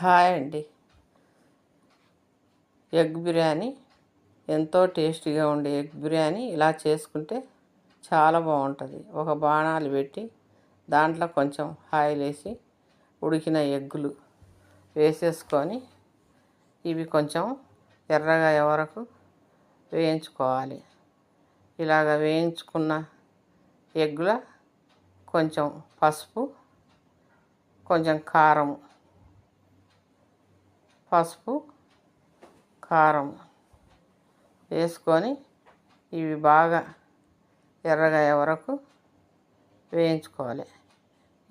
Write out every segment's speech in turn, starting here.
Hi అండి. Egg biryani ఎంతో టేస్టీగా ఉండే ఎగ్ బిర్యానీ ఇలా చేసుకుంటే చాలా బాగుంటుంది. ఒక బాణాలు పెట్టి దాంట్లో కొంచెం ఆయిల్ వేసి ఉడికిన ఎగ్గులు వేసేసుకొని ఇవి కొంచెం ఎర్రగా అయ్యే వరకు వేయించుకోవాలి. ఇలాగ వేయించుకున్న ఎగ్గుల కొంచెం పసుపు, కొంచెం కారం వేసుకొని ఇవి బాగా ఎర్రగా అయ్యే వరకు వేయించుకోవాలి.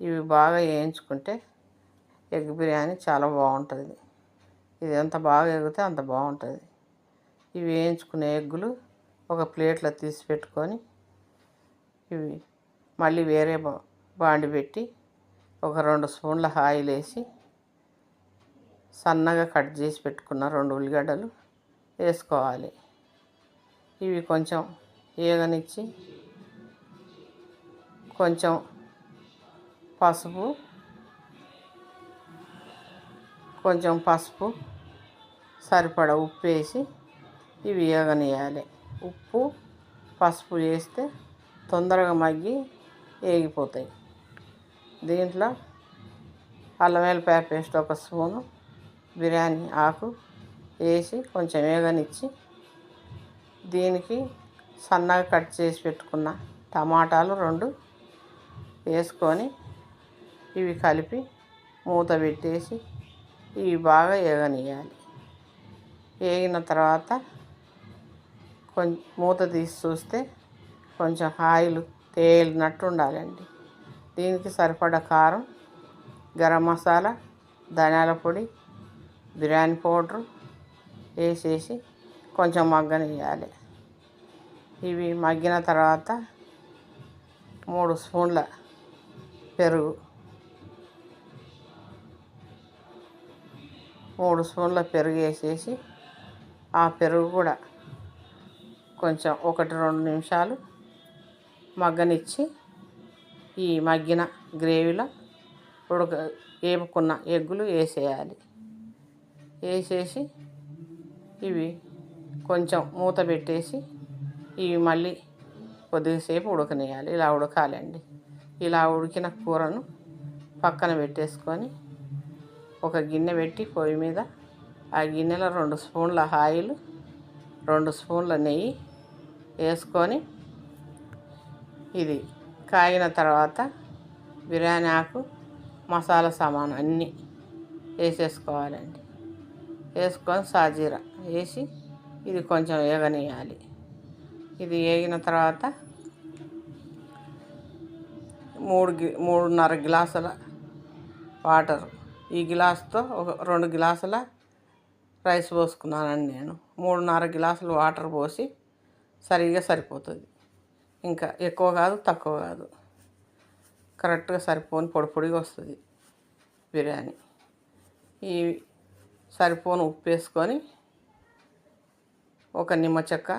ఇవి బాగా వేయించుకుంటే ఎగ్ బిర్యానీ చాలా బాగుంటుంది. ఇది ఎంత బాగా ఎగితే అంత బాగుంటుంది. ఇవి వేయించుకునే ఎగ్గులు ఒక ప్లేట్లో తీసి పెట్టుకొని ఇవి మళ్ళీ వేరే బాండి పెట్టి ఒక 2 స్పూన్ల ఆయిల్ వేసి సన్నగా కట్ చేసి పెట్టుకున్న 2 ఉల్లిగడ్డలు వేసుకోవాలి. ఇవి కొంచెం ఏగనిచ్చి కొంచెం పసుపు సరిపడా ఉప్పు వేసి ఇవి ఏగనియాలి. ఉప్పు పసుపు వేస్తే తొందరగా మగ్గి ఏగిపోతాయి. దీంట్లో అల్లం వెల్లిపాయ పేస్ట్ 1 స్పూను, బిర్యానీ ఆకు వేసి కొంచెం వేగనిచ్చి దీనికి సన్నగా కట్ చేసి పెట్టుకున్న టమాటాలు 2 వేసుకొని ఇవి కలిపి మూత పెట్టేసి ఇవి బాగా వేగనియాలి. వేగిన తర్వాత మూత తీసి చూస్తే కొంచెం ఆయిల్ తేలినట్టు ఉండాలండి. దీనికి సరిపడా కారం, గరం మసాలా, ధనియాల పొడి, బిర్యానీ పౌడరు వేసేసి కొంచెం మగ్గనియాలి. ఇవి మగ్గిన తర్వాత 3 స్పూన్ల పెరుగు వేసేసి ఆ పెరుగు కూడా కొంచెం 1-2 నిమిషాలు మగ్గనిచ్చి ఈ మగ్గిన గ్రేవీలో వేపుకున్న ఎగ్గులు వేసేయాలి. వేసేసి ఇవి కొంచెం మూత పెట్టేసి ఇవి మళ్ళీ కొద్దిసేపు ఉడకనియాలి. ఇలా ఉడకాలండి. ఇలా ఉడికిన కూరను పక్కన పెట్టేసుకొని ఒక గిన్నె పెట్టి పొయ్యి మీద ఆ గిన్నెలో 2 స్పూన్ల ఆయిల్, 2 స్పూన్ల నెయ్యి వేసుకొని ఇది కాగిన తర్వాత బిర్యానీ ఆకు, మసాలా సామాను అన్నీ వేసేసుకోవాలండి. వేసుకొని సాజీరా వేసి ఇది కొంచెం వేగనియాలి. ఇది వేగిన తర్వాత 3.5 గ్లాసుల వాటర్, ఈ గ్లాసుతో ఒక 2 గ్లాసుల రైస్ పోసుకున్నానండి నేను. 3.5 గ్లాసులు వాటర్ పోసి సరిగ్గా సరిపోతుంది. ఇంకా ఎక్కువ కాదు, తక్కువ కాదు, కరెక్ట్గా సరిపోని పొడిగా వస్తుంది బిర్యానీ. ఈ సరిపోని ఉప్పు వేసుకొని ఒక నిమ్మ చెక్క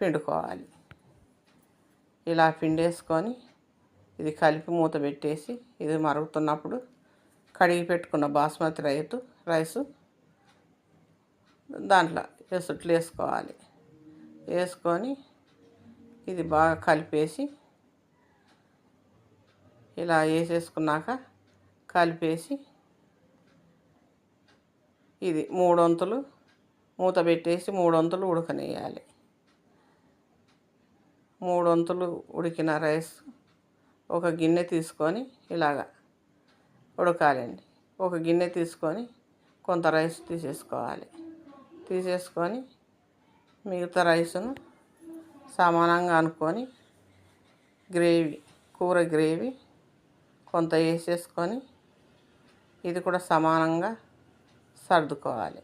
పిండుకోవాలి. ఇలా పిండేసుకొని ఇది కలిపి మూత పెట్టేసి ఇది మరుగుతున్నప్పుడు కడిగి పెట్టుకున్న బాస్మతి రైసు దాంట్లో వేసుకోవాలి. వేసుకొని ఇది బాగా కలిపేసి ఇలా వేసేసుకున్నాక కలిపేసి ఇది 3 వంతులు మూత పెట్టేసి 3 వంతులు ఉడకనియాలి. 3 వంతులు ఉడికిన రైస్ ఒక గిన్నె తీసుకొని ఇలాగా ఉడకాలండి. ఒక గిన్నె తీసుకొని కొంత రైస్ తీసేసుకొని మిగతా రైసును సమానంగా అనుకొని కూర గ్రేవీ కొంత వేసేసుకొని ఇది కూడా సమానంగా సర్దుకోవాలి.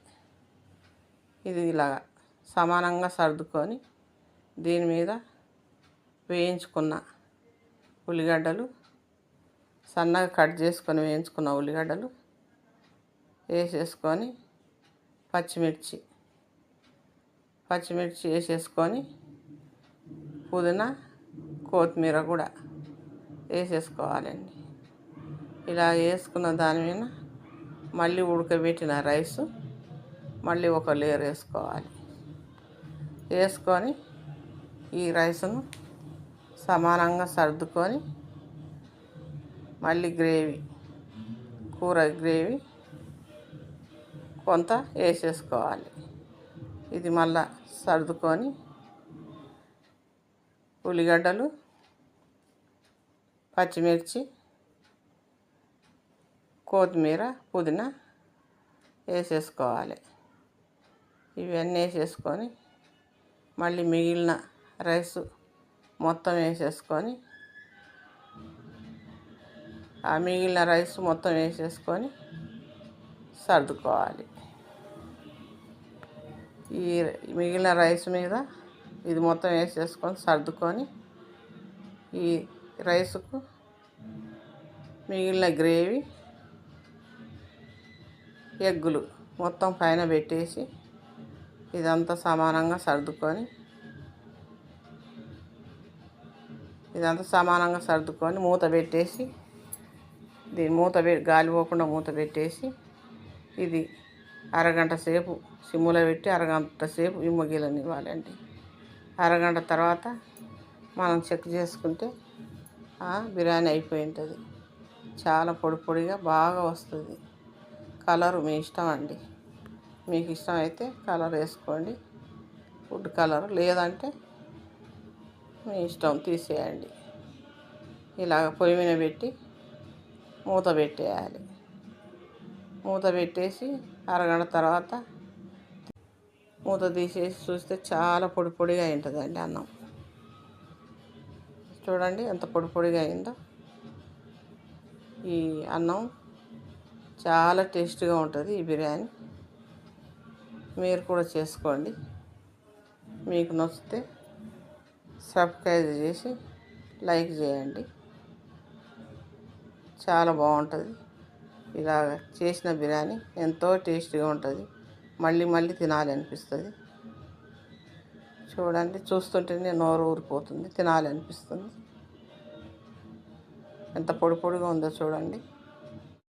ఇది ఇలాగా సమానంగా సర్దుకొని దీని మీద వేయించుకున్న ఉల్లిగడ్డలు, సన్నగా కట్ చేసుకొని వేయించుకున్న ఉల్లిగడ్డలు వేసేసుకొని పచ్చిమిర్చి వేసేసుకొని పుదీనా, కొత్తిమీర కూడా వేసేసుకోవాలండి. ఇలా వేసుకున్న దాని మీద మళ్ళీ ఉడకబెట్టిన రైసు మళ్ళీ ఒక లేయర్ వేసుకోవాలి. వేసుకొని ఈ రైసును సమానంగా సర్దుకొని మళ్ళీ కూర గ్రేవీ కొంత వేసేసుకోవాలి. ఇది మళ్ళా సర్దుకొని ఉల్లిగడ్డలు, పచ్చిమిర్చి, కొత్తిమీర, పుదీనా వేసేసుకోవాలి. ఇవన్నీ వేసేసుకొని మళ్ళీ మిగిలిన రైసు మొత్తం వేసేసుకొని ఆ మిగిలిన రైస్ మొత్తం వేసేసుకొని సర్దుకోవాలి. ఈ మిగిలిన రైస్ మీద ఇది మొత్తం వేసేసుకొని సర్దుకొని ఈ రైసుకు మిగిలిన గ్రేవీ, ఎగ్గులు మొత్తం పైన పెట్టేసి ఇదంతా సమానంగా సర్దుకొని మూత పెట్టేసి గాలి పోకుండా మూత పెట్టేసి ఇది అరగంట సేపు సిమ్ములో పెట్టి అరగంట సేపు ఇవ్వాలండి. అరగంట తర్వాత మనం చెక్ చేసుకుంటే బిర్యానీ అయిపోయి ఉంటుంది. చాలా పొడి పొడిగా బాగా వస్తుంది. కలరు మీ ఇష్టం అండి. మీకు ఇష్టమైతే కలర్ వేసుకోండి, ఫుడ్ కలర్. లేదంటే మీ ఇష్టం, తీసేయండి. ఇలాగ పొయ్యి మీద పెట్టి మూత పెట్టేయాలి. మూత పెట్టేసి అరగంట తర్వాత మూత తీసేసి చూస్తే చాలా పొడి పొడిగా ఉంటుందండి అన్నం. చూడండి ఎంత పొడి పొడిగా అయిందో. ఈ అన్నం చాలా టేస్ట్గా ఉంటుంది. ఈ బిర్యానీ మీరు కూడా చేసుకోండి. మీకు నచ్చితే సబ్స్క్రైబ్ చేసి లైక్ చేయండి. చాలా బాగుంటుంది. ఇలాగ చేసిన బిర్యానీ ఎంతో టేస్టీగా ఉంటుంది. మళ్ళీ మళ్ళీ తినాలనిపిస్తుంది. చూడండి, చూస్తుంటేనే నోరు ఊరిపోతుంది, తినాలనిపిస్తుంది. ఎంత పొడి పొడిగా ఉందో చూడండి.